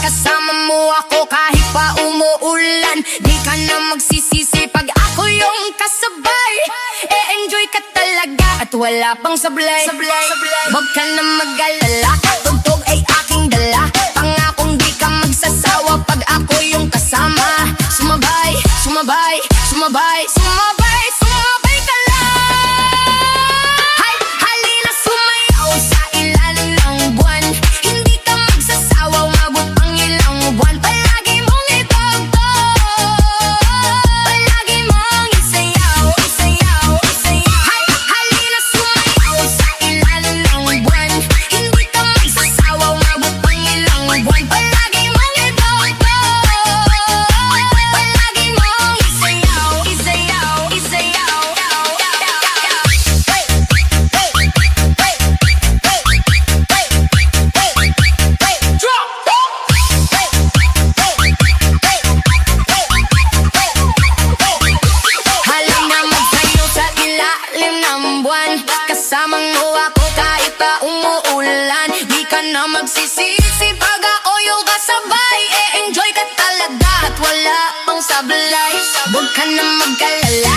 kasama mo ako kahit pa umuulan. Di ka na magsisisi pag ako yung kasabay. E-enjoy ka talaga at wala pang sablay. Huwag ka na mag-alala, tugtog ay aking dala. Pangakong di ka magsasawa pag ako yung kasama. Sumabay, sumabay, sumabay, sumabay, sumabay ka lang. Halina sumayaw sa ilalim ng buwan. Hindi ka magsasawa, umabot ang ilang buwan. Palagi mong itugtog, palagi mong isayaw, isayaw, isayaw. Halina sumayaw sa ilalim ng buwan. Hindi ka magsasawa, umabot ang ilang buwan. Palagi mong itugtog, palagi mong isayaw, isayaw, isayaw. Halina magsayaw sa ilalim ng buwan. Kasama mo ako kahit pa umuulan. Di ka na magsisisi pag ako yung kasabay. E-enjoy ka talaga at wala pang sablay. Huwag ka na mag-alala,